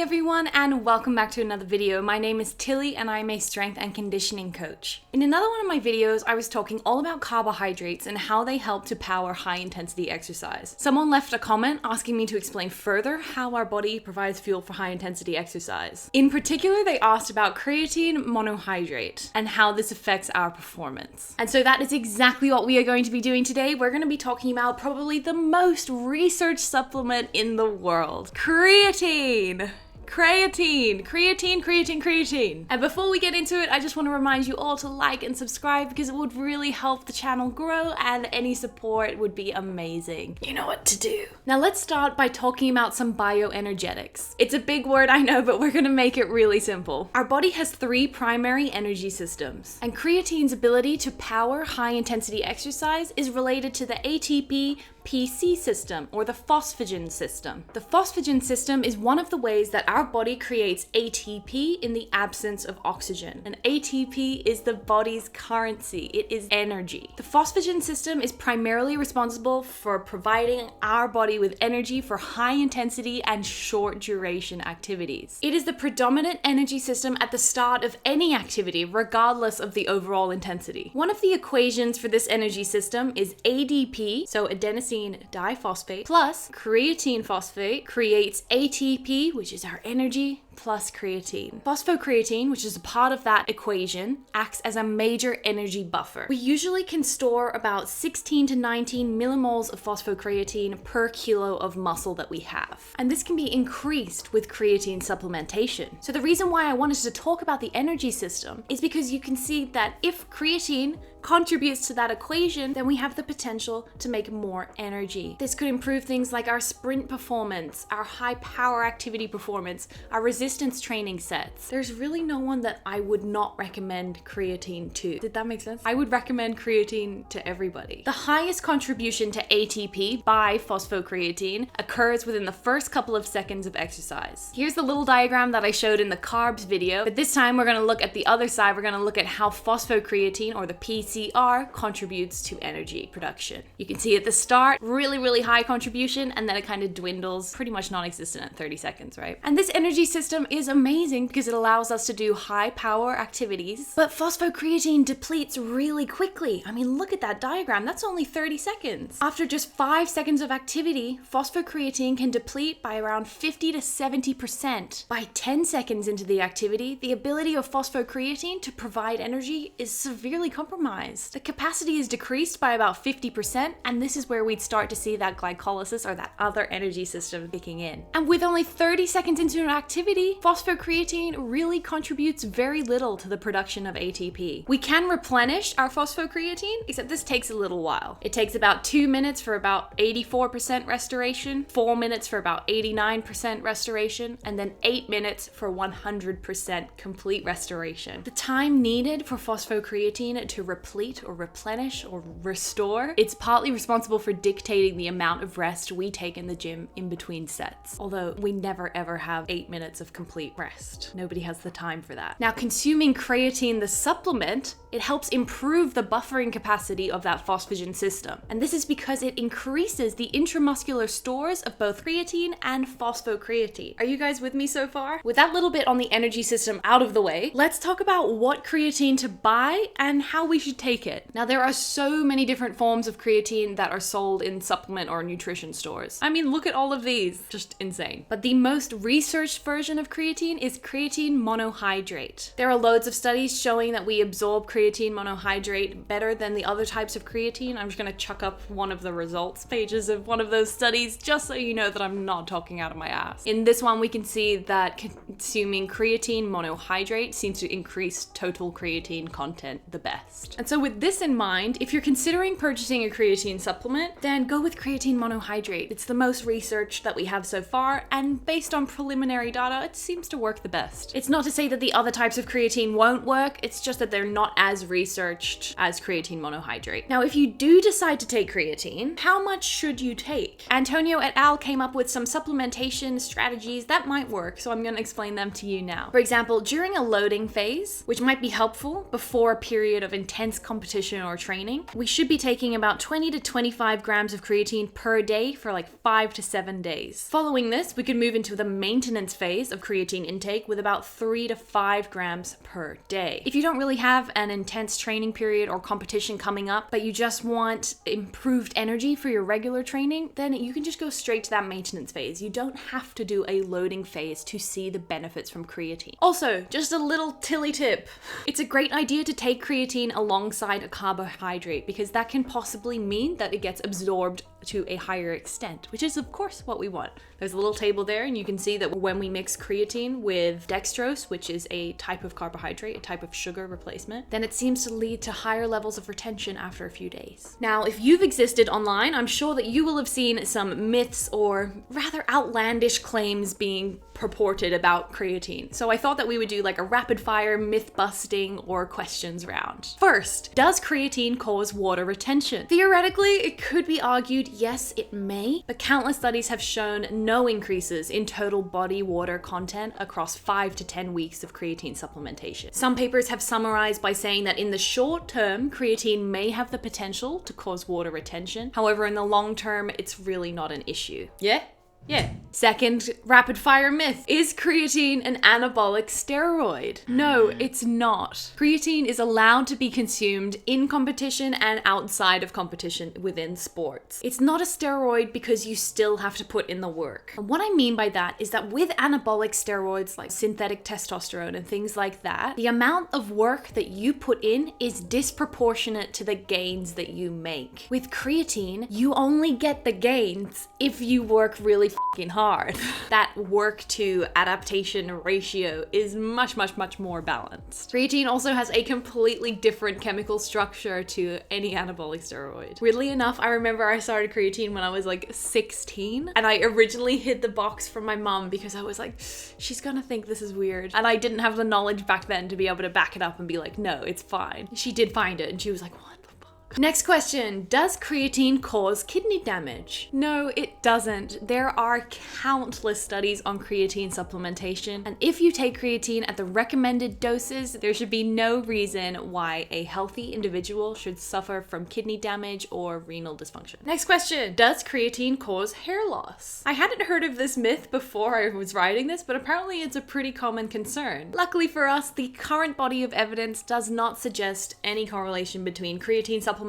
everyone, and welcome back to another video. My name is Tilly and I'm a strength and conditioning coach. In another one of my videos, I was talking all about carbohydrates and how they help to power high intensity exercise. Someone left a comment asking me to explain further how our body provides fuel for high intensity exercise. In particular, they asked about creatine monohydrate and how this affects our performance. And so that is exactly what we are going to be doing today. We're going to be talking about probably the most researched supplement in the world. Creatine. And before we get into it, I just want to remind you all to like and subscribe because it would really help the channel grow and any support would be amazing. You know what to do. Now let's start by talking about some bioenergetics. It's a big word, I know, but we're going to make it really simple. Our body has three primary energy systems, and creatine's ability to power high intensity exercise is related to the ATP PC system, or the phosphagen system. The phosphagen system is one of the ways that our body creates ATP in the absence of oxygen. And ATP is the body's currency. It is energy. The phosphagen system is primarily responsible for providing our body with energy for high intensity and short duration activities. It is the predominant energy system at the start of any activity, regardless of the overall intensity. One of the equations for this energy system is ADP, so adenosine diphosphate, plus creatine phosphate creates ATP, which is our energy, plus creatine. Phosphocreatine, which is a part of that equation, acts as a major energy buffer. We usually can store about 16 to 19 millimoles of phosphocreatine per kilo of muscle that we have. And this can be increased with creatine supplementation. So the reason why I wanted to talk about the energy system is because you can see that if creatine contributes to that equation, then we have the potential to make more energy. This could improve things like our sprint performance, our high power activity performance, our resistance training sets. There's really no one that I would not recommend creatine to. Did that make sense? I would recommend creatine to everybody. The highest contribution to ATP by phosphocreatine occurs within the first couple of seconds of exercise. Here's the little diagram that I showed in the carbs video, but this time we're going to look at the other side. We're going to look at how phosphocreatine, or the PCR, contributes to energy production. You can see at the start, really high contribution, and then it kind of dwindles, pretty much non-existent at 30 seconds, right? And this energy system is amazing because it allows us to do high power activities, but phosphocreatine depletes really quickly. I mean, look at that diagram. That's only 30 seconds. After just 5 seconds of activity, phosphocreatine can deplete by around 50 to 70%. By 10 seconds into the activity, the ability of phosphocreatine to provide energy is severely compromised. The capacity is decreased by about 50%, and this is where we'd start to see that glycolysis, or that other energy system, kicking in. And with only 30 seconds into an activity, phosphocreatine really contributes very little to the production of ATP. We can replenish our phosphocreatine, except this takes a little while. It takes about 2 minutes for about 84% restoration, 4 minutes for about 89% restoration, and then 8 minutes for 100% complete restoration. The time needed for phosphocreatine to replete or replenish or restore, it's partly responsible for dictating the amount of rest we take in the gym in between sets. Although we never ever have 8 minutes of complete rest. Nobody has the time for that. Now, consuming creatine, the supplement, it helps improve the buffering capacity of that phosphagen system. And this is because it increases the intramuscular stores of both creatine and phosphocreatine. Are you guys with me so far? With that little bit on the energy system out of the way, let's talk about what creatine to buy and how we should take it. Now, there are so many different forms of creatine that are sold in supplement or nutrition stores. I mean, look at all of these. Just insane. But the most researched version of creatine is creatine monohydrate. There are loads of studies showing that we absorb creatine monohydrate better than the other types of creatine. I'm just going to chuck up one of the results pages of one of those studies just so you know that I'm not talking out of my ass. In this one, we can see that consuming creatine monohydrate seems to increase total creatine content the best. And so with this in mind, if you're considering purchasing a creatine supplement, then go with creatine monohydrate. It's the most researched that we have so far, and based on preliminary data, it seems to work the best. It's not to say that the other types of creatine won't work, it's just that they're not as researched as creatine monohydrate. Now, if you do decide to take creatine, how much should you take? Antonio et al. Came up with some supplementation strategies that might work, so I'm going to explain them to you now. For example, during a loading phase, which might be helpful before a period of intense competition or training, we should be taking about 20 to 25 grams of creatine per day for like 5 to 7 days. Following this, we could move into the maintenance phase of creatine intake with about 3 to 5 grams per day. If you don't really have an intense training period or competition coming up, but you just want improved energy for your regular training, then you can just go straight to that maintenance phase. You don't have to do a loading phase to see the benefits from creatine. Also, just a little Tilly tip. It's a great idea to take creatine alongside a carbohydrate because that can possibly mean that it gets absorbed to a higher extent, which is of course what we want. There's a little table there and you can see that when we mix creatine with dextrose, which is a type of carbohydrate, a type of sugar replacement, then it seems to lead to higher levels of retention after a few days. Now, if you've existed online, I'm sure that you will have seen some myths or rather outlandish claims being purported about creatine. So I thought that we would do like a rapid fire myth busting or questions round. First, does creatine cause water retention? Theoretically, it could be argued yes, it may, but countless studies have shown no increases in total body water content across 5 to 10 weeks of creatine supplementation. Some papers have summarized by saying that in the short term, creatine may have the potential to cause water retention. However, in the long term, it's really not an issue. Yeah? Yeah. Second rapid fire myth. Is creatine an anabolic steroid? No, it's not. Creatine is allowed to be consumed in competition and outside of competition within sports. It's not a steroid because you still have to put in the work. And what I mean by that is that with anabolic steroids like synthetic testosterone and things like that, the amount of work that you put in is disproportionate to the gains that you make. With creatine, you only get the gains if you work really fucking hard. That work to adaptation ratio is much more balanced. Creatine also has a completely different chemical structure to any anabolic steroid. Weirdly enough, I remember I started creatine when I was like 16 and I originally hid the box from my mom because I was like, she's gonna think this is weird. And I didn't have the knowledge back then to be able to back it up and be like, no, it's fine. She did find it and she was like, what? Next question, does creatine cause kidney damage? No, it doesn't. There are countless studies on creatine supplementation, and if you take creatine at the recommended doses, there should be no reason why a healthy individual should suffer from kidney damage or renal dysfunction. Next question, does creatine cause hair loss? I hadn't heard of this myth before I was writing this, but apparently it's a pretty common concern. Luckily for us, the current body of evidence does not suggest any correlation between creatine supplementation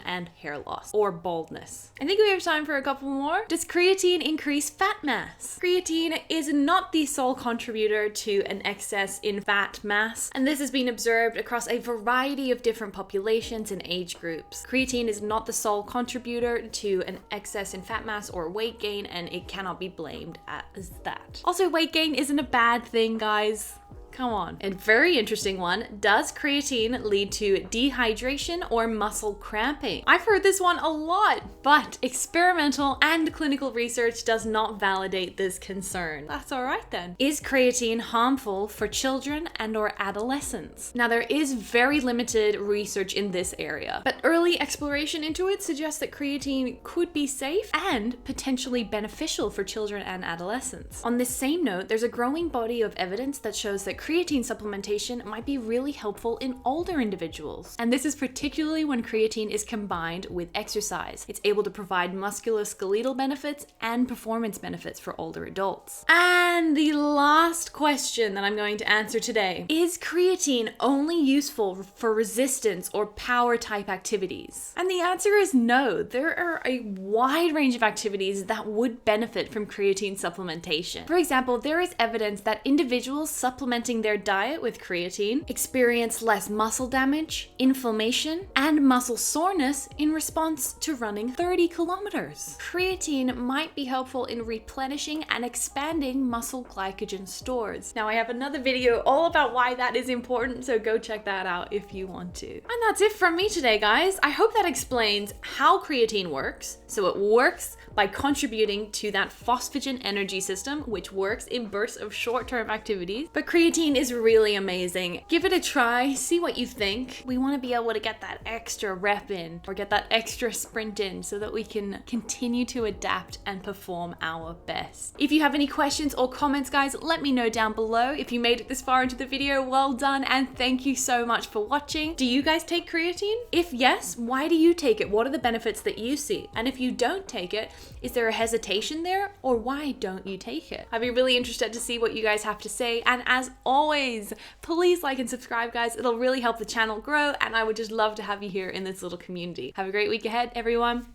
and hair loss or baldness. I think we have time for a couple more. Does creatine increase fat mass? Creatine is not the sole contributor to an excess in fat mass, and this has been observed across a variety of different populations and age groups. Creatine is not the sole contributor to an excess in fat mass or weight gain, and it cannot be blamed as that. Also, weight gain isn't a bad thing, guys. Come on. A very interesting one. Does creatine lead to dehydration or muscle cramping? I've heard this one a lot, but experimental and clinical research does not validate this concern. That's all right then. Is creatine harmful for children and or adolescents? Now, there is very limited research in this area, but early exploration into it suggests that creatine could be safe and potentially beneficial for children and adolescents. On this same note, there's a growing body of evidence that shows that creatine supplementation might be really helpful in older individuals. And this is particularly when creatine is combined with exercise. It's able to provide musculoskeletal benefits and performance benefits for older adults. And the last question that I'm going to answer today, is creatine only useful for resistance or power type activities? And the answer is no. There are a wide range of activities that would benefit from creatine supplementation. For example, there is evidence that individuals supplementing their diet with creatine experience less muscle damage, inflammation, and muscle soreness in response to running 30 kilometers. Creatine might be helpful in replenishing and expanding muscle glycogen stores. Now, I have another video all about why that is important, so go check that out if you want to. And that's it from me today, guys. I hope that explains how creatine works. So it works by contributing to that phosphagen energy system, which works in bursts of short-term activities. But creatine is really amazing. Give it a try, see what you think. We want to be able to get that extra rep in or get that extra sprint in so that we can continue to adapt and perform our best. If you have any questions or comments, guys, let me know down below. If you made it this far into the video, well done, and thank you so much for watching. Do you guys take creatine? If yes, why do you take it? What are the benefits that you see? And if you don't take it, is there a hesitation there, or why don't you take it? I'd be really interested to see what you guys have to say, and as always, please like and subscribe, guys. It'll really help the channel grow, and I would just love to have you here in this little community. Have a great week ahead, everyone.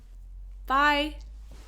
Bye.